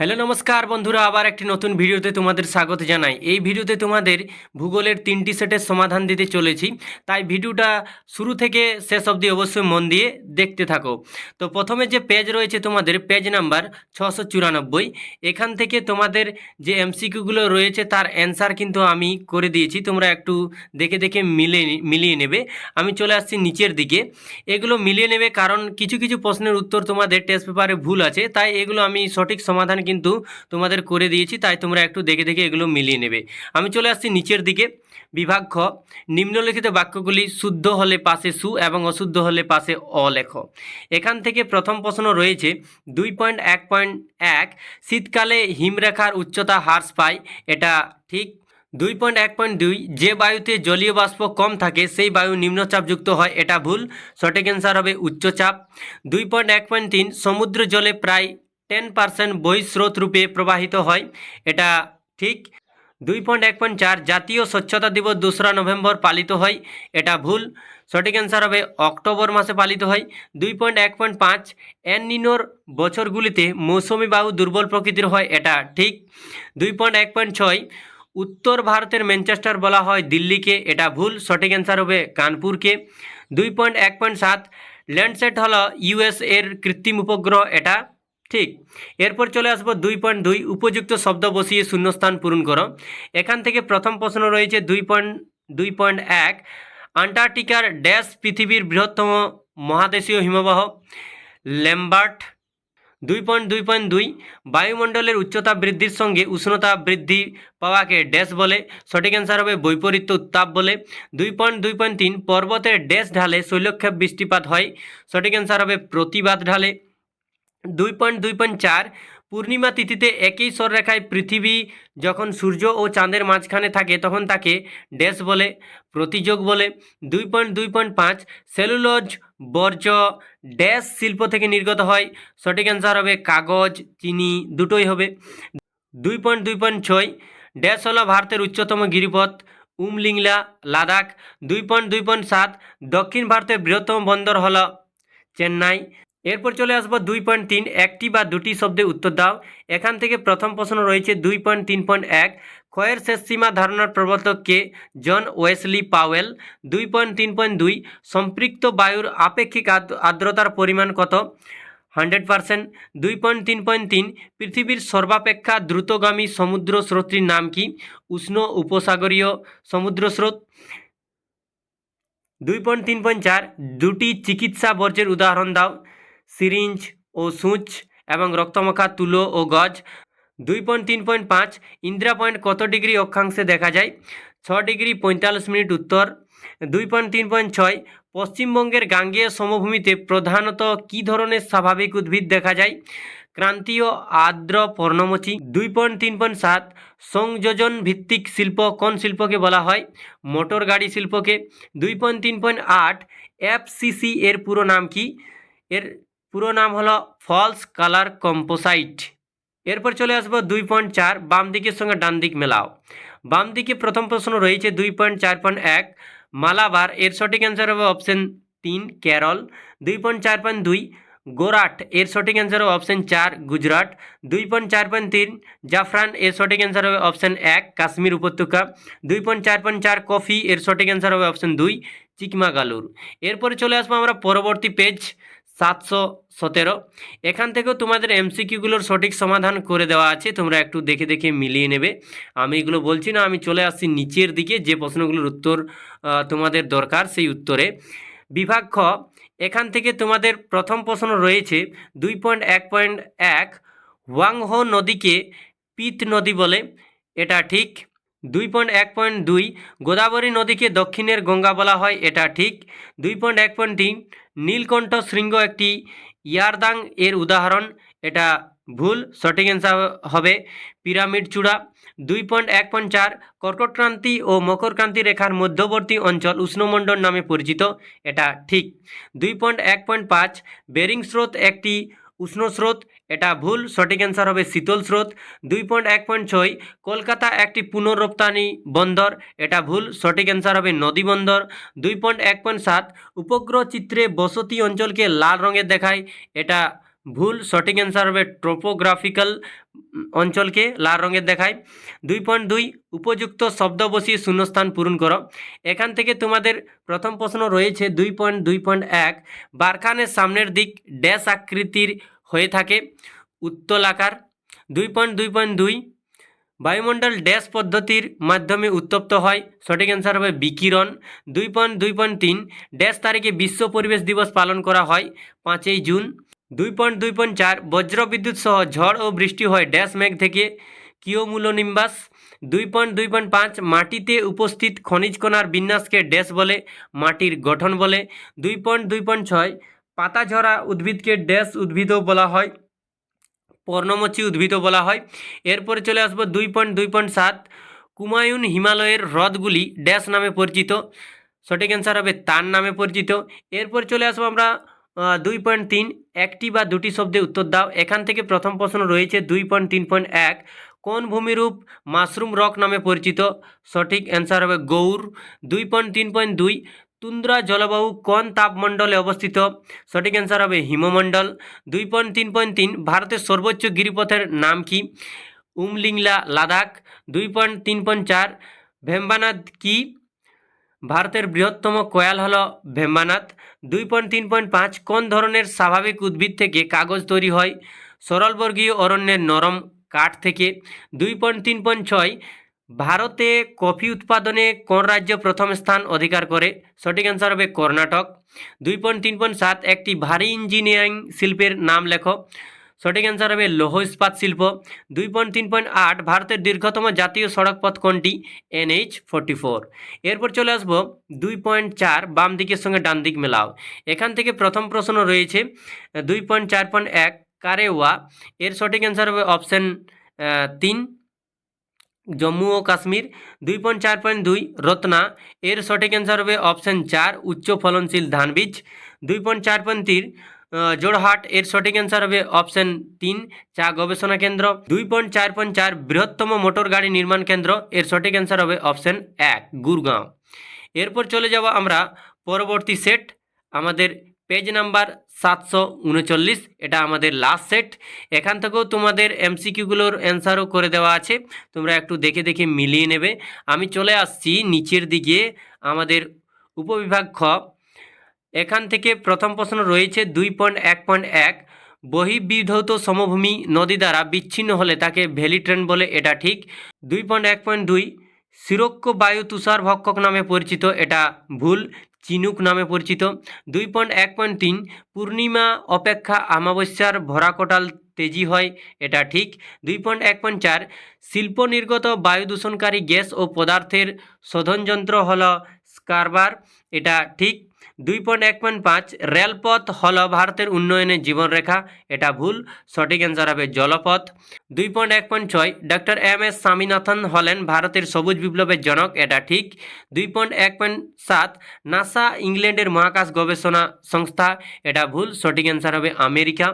Hello নমস্কার বন্ধুরা, আবার একটি নতুন ভিডিওতে তোমাদের স্বাগত জানাই। এই ভিডিওতে তোমাদের ভূগোলের 3টি সেটের সমাধান দিতে চলেছি, তাই ভিডিওটা শুরু থেকে শেষ অবধি অবশ্যই মন দিয়ে দেখতে থাকো। তো প্রথমে যে পেজ রয়েছে তোমাদের পেজ নাম্বার 694, এখান থেকে তোমাদের যে এমসিকিউগুলো রয়েছে তার অ্যান্সার কিন্তু আমি করে দিয়েছি, তোমরা একটু দেখে দেখে মিলিয়ে নেবে। আমি চলে আসছি নিচের দিকে, এগুলো মিলিয়ে নেবে কারণ কিছু কিছু প্রশ্নের উত্তর তোমাদের টেস্ট পেপারে ভুল আছে, তাই এগুলো আমি সঠিক সমাধান কিন্তু তোমাদের করে দিয়েছি, তাই তোমরা একটু দেখে দেখে এগুলো মিলিয়ে নেবে। আমি চলে আসছি নিচের দিকে। বিভাগ খ, নিম্নলিখিত বাক্যগুলি শুদ্ধ হলে পাশে সু এবং অশুদ্ধ হলে পাশে অ লেখো। এখান থেকে প্রথম প্রশ্ন রয়েছে 2.1.1, শীতকালে হিমরেখার উচ্চতা হ্রাস পায়, এটা ঠিক। 2.1.2, যে বায়ুতে জলীয় বাষ্প কম থাকে সেই বায়ু নিম্নচাপযুক্ত হয়, এটা ভুল। সঠিক অ্যান্সার হবে উচ্চচাপ। 2.1.3, সমুদ্র জলে প্রায় 10% বহিঃস্রোত রূপে প্রবাহিত হয়, এটা ঠিক। 2.1.4, জাতীয় স্বচ্ছতা দিবস 2রা নভেম্বর পালিত হয়, এটা ভুল। সঠিক অ্যান্সার হবে অক্টোবর মাসে পালিত হয়। 2.1.5, এল নিনোর বছরগুলিতে মৌসুমি বায়ু দুর্বল প্রকৃতির হয়, এটা ঠিক। 2.1.6, উত্তর ভারতের ম্যানচেস্টার বলা হয় দিল্লিকে, এটা ভুল। সঠিক অ্যান্সার হবে কানপুরকে। 2.1.7, ল্যান্ডসেট হলো ইউএস এর কৃত্রিম উপগ্রহ, এটা ঠিক। এরপর চলে আসবো 2.2, উপযুক্ত শব্দ বসিয়ে শূন্যস্থান পূরণ করো। এখান থেকে প্রথম প্রশ্ন রয়েছে 2.1, আন্টার্কটিকার ড্যাশ পৃথিবীর বৃহত্তম মহাদেশীয় হিমবাহ, ল্যাম্বার্ট। 2.2.2, বায়ুমণ্ডলের উচ্চতা বৃদ্ধির সঙ্গে উষ্ণতা বৃদ্ধি পাওয়াকে ড্যাশ বলে, সঠিক অ্যান্সার হবে বৈপরীত্য উত্তাপ বলে। 2.2.3, পর্বতের ড্যাশ ঢালে শৈলক্ষেপ বৃষ্টিপাত হয়, সঠিক অ্যান্সার হবে প্রতিবাদ ঢালে। 2.2.4, পূর্ণিমা তিথিতে একই সরলরেখায় পৃথিবী যখন সূর্য ও চাঁদের মাঝখানে থাকে তখন তাকে ড্যাশ বলে, প্রতিযোগ বলে। 2.2.5, সেলুলোজ বর্জ্য ড্যাশ শিল্প থেকে নির্গত হয়, সঠিক অ্যান্সার হবে কাগজ, চিনি, দুটোই হবে। 2.2.6, ড্যাশ হলো ভারতের উচ্চতম গিরিপথ, উমলিংলা, লাদাখ। 2.2.7, দক্ষিণ ভারতের বৃহত্তম বন্দর হলো চেন্নাই। এরপর চলে আসবো 2.3, একটি বা দুটি শব্দে উত্তর দাও। এখান থেকে প্রথম প্রশ্ন রয়েছে 2.3.1, ক্ষয়ের শেষ সীমা ধারণার প্রবর্তক কে? জন ওয়েসলি পাওয়েল। 2.3.2, সম্পৃক্ত বায়ুর আপেক্ষিক আর্দ্রতার পরিমাণ কত? 100%। 2.3.3, পৃথিবীর সর্বাপেক্ষা দ্রুতগামী সমুদ্র স্রোতটির নাম কি? উষ্ণ উপসাগরীয় সমুদ্র স্রোত। 2.3.4, দুটি চিকিৎসা বর্জ্যের উদাহরণ দাও। সিরিঞ্জ ও সূচ এবং রক্তমাখা তুলো ও গজ। 2.3.5, ইন্দিরা পয়েন্ট কত ডিগ্রি অক্ষাংশে দেখা যায়? 6 ডিগ্রি 45 মিনিট উত্তর। 2.3.6, পশ্চিমবঙ্গের গাঙ্গেয় সমভূমিতে প্রধানত কী ধরনের স্বাভাবিক উদ্ভিদ দেখা যায়? ক্রান্তীয় আর্দ্র পর্ণমোচী। 2.3.7, সংযোজন ভিত্তিক শিল্প কোন শিল্পকে বলা হয়? মোটর গাড়ি শিল্পকে। 2.3.8, এফসিসি এর পুরো নাম কি? এর পুরো নাম হলো ফলস কালার কম্পোসাইট। এরপর চলে আসবো 2.4, বাম দিকের সঙ্গে ডান দিক মেলাও। বাম দিকে প্রথম প্রশ্ন রয়েছে 2.4.1, মালাবার, এর সঠিক অ্যান্সার হবে অপশন 3 কেরল। 2.4.2, গোরাট, এর সঠিক অ্যান্সার হবে অপশন 4 গুজরাট। 2.4.3, জাফরান, এর সঠিক অ্যান্সার হবে অপশন 1 কাশ্মীর উপত্যকা। 2.4.4, কফি, এর সঠিক অ্যান্সার হবে অপশন 2 চিকমাগালুর। এরপরে চলে আসবো আমরা পরবর্তী পেজ 717। এখান থেকেও তোমাদের এমসিকিউগুলোর সঠিক সমাধান করে দেওয়া আছে, তোমরা একটু দেখে দেখে মিলিয়ে নেবে। আমি এগুলো বলছি না, আমি চলে আসছি নিচের দিকে যে প্রশ্নগুলোর উত্তর তোমাদের দরকার সেই উত্তরে। বিভাগ খ, এখান থেকে তোমাদের প্রথম প্রশ্ন রয়েছে 2.1.1, হোয়াংহো নদীকে পিত নদী বলে, এটা ঠিক। 2.1.2, গোদাবরী নদীকে দক্ষিণের গঙ্গা বলা হয়, এটা ঠিক। 2.1.3, নীলকণ্ঠ শৃঙ্গ একটি ইয়ারদাং এর উদাহরণ, এটা ভুল। সঠিক অ্যান্সার হবে পিরামিড চূড়া। 2.1.4, কর্কটক্রান্তি ও মকরক্রান্তি রেখার মধ্যবর্তী অঞ্চল উষ্ণমণ্ডল নামে পরিচিত, এটা ঠিক। 2.1.5, বেরিং স্রোত একটি উষ্ণ স্রোত, এটা ভুল। সঠিক অ্যান্সার হবে শীতল স্রোত। 2.1.6, কলকাতা একটি পুনঃরপ্তানি বন্দর, এটা ভুল। সঠিক অ্যান্সার হবে নদী বন্দর। 2.1.7, উপগ্রহ চিত্রে বসতি অঞ্চলকে লাল রঙের দেখায়, এটা ভুল, সঠিক অ্যান্সার হবে ট্রোপোগ্রাফিক্যাল অঞ্চলকে লাল রঙের দেখায়। 2.2 উপযুক্ত শব্দ বসিয়ে শূন্যস্থান পূরণ করো। এখান থেকে তোমাদের প্রথম প্রশ্ন রয়েছে 2.2.1 বারখানের সামনের দিক ড্যাশ আকৃতির হয়ে থাকে, উত্তলাকার। 2.2.2 বায়ুমণ্ডল ড্যাশ পদ্ধতির মাধ্যমে উত্তপ্ত হয়, সঠিক অ্যান্সার হবে বিকিরণ। 2.2.3 ড্যাশ তারিখে বিশ্ব পরিবেশ দিবস পালন করা হয়, 5ই জুন। 2.2.4 বজ্রবিদ্যুৎ সহ ঝড় ও বৃষ্টি হয় ড্যাশ মেঘ থেকে, কিওমুলোনিম্বাস। 2.2.5 মাটিতে উপস্থিত খনিজ কণার বিন্যাসকে ড্যাশ বলে, মাটির গঠন বলে। 2.2.6 পাতাঝরা উদ্ভিদকে ড্যাশ উদ্ভিদও বলা হয়, পর্ণমোচী উদ্ভিদও বলা হয়। এরপরে চলে আসবো 2.2.7 কুমায়ুন হিমালয়ের হ্রদগুলি ড্যাশ নামে পরিচিত, সঠিক অ্যান্সার হবে তার নামে পরিচিত। এরপর চলে আসবো আমরা 2.3 একটি বা দুটি শব্দে উত্তর দাও। এখান থেকে প্রথম প্রশ্ন রয়েছে 2.3.1 কোন ভূমিরূপ মাশরুম রক নামে পরিচিত, সঠিক অ্যান্সার হবে গৌর। 2.3.2 তুন্দ্রা জলবায়ু কোন তাপমণ্ডলে অবস্থিত, সঠিক অ্যান্সার হবে হিমমণ্ডল। 2.3.3 ভারতের সর্বোচ্চ গিরিপথের নাম কি, উমলিংলা, লাদাখ। 2.3.4 ভেম্বানাদ কি, ভারতের বৃহত্তম কোয়াল হল ভেম্বানাথ। 2.3.5 কোন ধরনের স্বাভাবিক উদ্ভিদ থেকে কাগজ তৈরি হয়, সরলবর্গীয় অরণ্যের নরম কাঠ থেকে। 2.3.6 ভারতে কফি উৎপাদনে কোন রাজ্য প্রথম স্থান অধিকার করে, সঠিক অ্যান্সার হবে কর্ণাটক। 2.3.7 একটি ভারী ইঞ্জিনিয়ারিং শিল্পের নাম লেখো, সঠিক অ্যান্সার হবে লৌহ ইস্পাত শিল্প। 2.3.8 ভারতের দীর্ঘতম জাতীয় সড়ক পথ কোনটি, NH44। এরপর চলে আসবো 2.4 বাম দিকের সঙ্গে ডান দিক মেলাও। এখান থেকে প্রথম প্রশ্ন রয়েছে 2.4.1 কারেওয়া, এর সঠিক অ্যান্সার হবে অপশান 3 জম্মু ও কাশ্মীর। 2.4.2 রত্না, এর সঠিক অ্যান্সার হবে অপশান 4 উচ্চ ফলনশীল ধান বীজ। 2.4.3 জোড়হাট, এর সঠিক অ্যান্সার হবে অপশান 3 চা গবেষণা কেন্দ্র। 2.4.4 বৃহত্তম মোটর গাড়ি নির্মাণ কেন্দ্র, এর সঠিক অ্যান্সার হবে অপশান 1 গুরগাঁও। এরপর চলে যাব আমরা পরবর্তী সেট, আমাদের পেজ নাম্বার 739, এটা আমাদের লাস্ট সেট। এখান থেকেও তোমাদের এমসিকিউগুলোর অ্যান্সারও করে দেওয়া আছে, তোমরা একটু দেখে দেখে মিলিয়ে নেবে। আমি চলে আসছি নিচের দিকে আমাদের উপবিভাগ খ। এখান থেকে প্রথম প্রশ্ন রয়েছে 2.1.1 বহির্বিধৌত সমভূমি নদী দ্বারা বিচ্ছিন্ন হলে তাকে ভ্যালি ট্রেন বলে, এটা ঠিক। 2.1.2 শিরোক্ষ বায়ু তুষার ভক্ষক নামে পরিচিত, এটা ভুল, চিনুক নামে পরিচিত। 2.1.3 পূর্ণিমা অপেক্ষা আমাবস্যার ভরাকোটাল তেজি হয়, এটা ঠিক। 2.1.4 শিল্প নির্গত বায়ু দূষণকারী গ্যাস ও পদার্থের শোধনযন্ত্র হল স্কারবার, এটা ঠিক। 2.1.5 রেলপথ হল ভারতের উন্নয়নের জীবনরেখা, এটা ভুল, সঠিক অ্যান্সার হবে জলপথ। 2.1.6 ডক্টর MS স্বামীনাথন হলেন ভারতের সবুজ বিপ্লবের জনক, এটা ঠিক। 2.1.7 নাসা ইংল্যান্ডের মহাকাশ গবেষণা সংস্থা, এটা ভুল, সঠিক অ্যান্সার হবে আমেরিকা।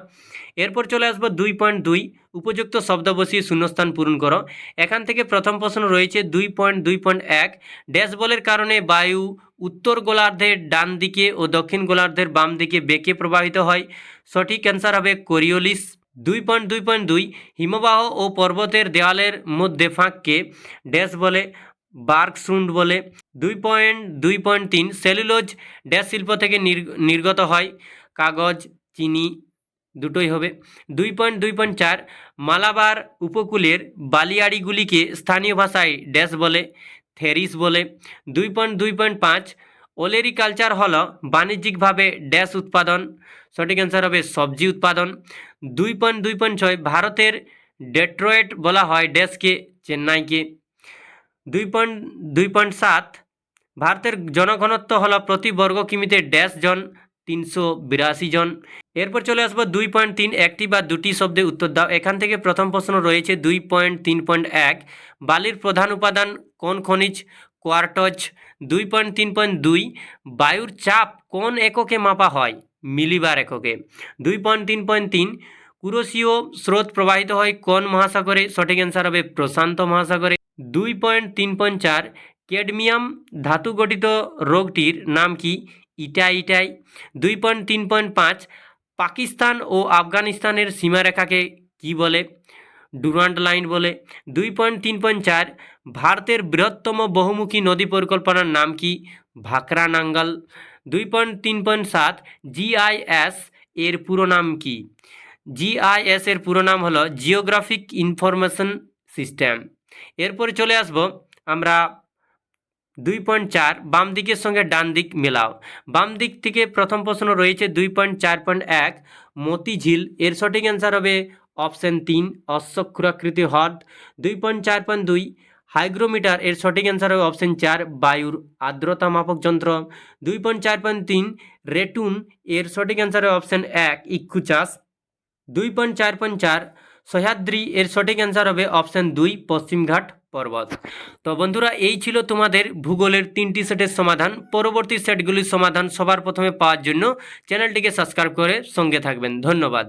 এরপর চলে আসবো 2.2 উপযুক্ত শব্দ বসিয়ে শূন্যস্থান পূরণ করো। এখান থেকে প্রথম প্রশ্ন রয়েছে 2.2.1 ড্যাশ বলের কারণে বায়ু উত্তর গোলার্ধের ডান দিকে ও দক্ষিণ গোলার্ধের বাম দিকে বেঁকে প্রবাহিত হয়, সঠিক অ্যান্সার হবে কোরিওলিস। 2.2.2 হিমবাহ ও পর্বতের দেওয়ালের মধ্যে ফাঁককে ড্যাশ বলে, বার্গসুন্ড বলে। 2.2.3 সেলুলোজ ড্যাশ শিল্প থেকে নির্গত হয়, কাগজ, চিনি, দুটোই হবে। 2.2.4 মালাবার উপকূলের বালিয়াড়িগুলিকে স্থানীয় ভাষায় ড্যাশ বলে, থেরিস বলে। 2.2.5 ওলেরিকালচার হল বাণিজ্যিকভাবে ড্যাশ উৎপাদন, সঠিক অ্যান্সার হবে সবজি উৎপাদন। 2.2.6 ভারতের ডেট্রয়েট বলা হয় ড্যাশকে, চেন্নাইকে। 2.2.7 ভারতের জনঘনত্ব হল প্রতি বর্গ কিমিতে ড্যাশ জন, 382 জন। এরপর চলে আসবো 2.3 একটি বা দুটি শব্দে উত্তর দাও। এখান থেকে প্রথম প্রশ্ন রয়েছে 2.3.1 বালির প্রধান উপাদান কোন খনিজ, কোয়ার্টজ। 2.3.2 বায়ুর চাপ কোন এককে মাপা হয়, মিলিবার এককে। 2.3.3 কুরোশীয় স্রোত প্রবাহিত হয় কোন মহাসাগরে, সঠিক অ্যান্সার হবে প্রশান্ত মহাসাগরে। 2.3.4 ক্যাডমিয়াম ধাতু গঠিত রোগটির নাম কি, ইটাই। 2.3.5 পাকিস্তান ও আফগানিস্তানের সীমারেখাকে কি বলে? ডুরান্ড লাইন বলে। 2.3.4 ভারতের বৃহত্তম বহুমুখী নদী পরিকল্পনার নাম কি? ভাকরা নাঙ্গল। 2.3.7 জিআইএস এর পুরো নাম কি? জিআইএস এর পুরো নাম হলো জিওগ্রাফিক ইনফরমেশন সিস্টেম। এরপরে চলে আসবো আমরা 2.4 বাম দিকের সঙ্গে ডান দিক মেলাও। বাম দিক থেকে প্রথম প্রশ্ন রয়েছে 2.4.1 মতিঝিল, এর সঠিক অ্যান্সার হবে অপশন 3 অশ্বক্ষুরাকৃতি হ্রদ। 2.4.2 হাইগ্রোমিটার, এর সঠিক অ্যান্সার হবে অপশন 4 বায়ুর আর্দ্রতা মাপক যন্ত্র। 2.4.3 রেটুন, এর সঠিক অ্যান্সার হবে অপশন 1 ইক্ষুচাষ। 2.4.4 সহ্যাদ্রি, এর সঠিক অ্যান্সার হবে অপশন 2 পশ্চিমঘাট পর্বত। তো বন্ধুরা, এই ছিল তোমাদের ভূগোলের 3টি সেটের সমাধান। পরবর্তী সেটগুলির সমাধান সবার প্রথমে পাওয়ার জন্য চ্যানেলটিকে সাবস্ক্রাইব করে সঙ্গে থাকবেন। ধন্যবাদ।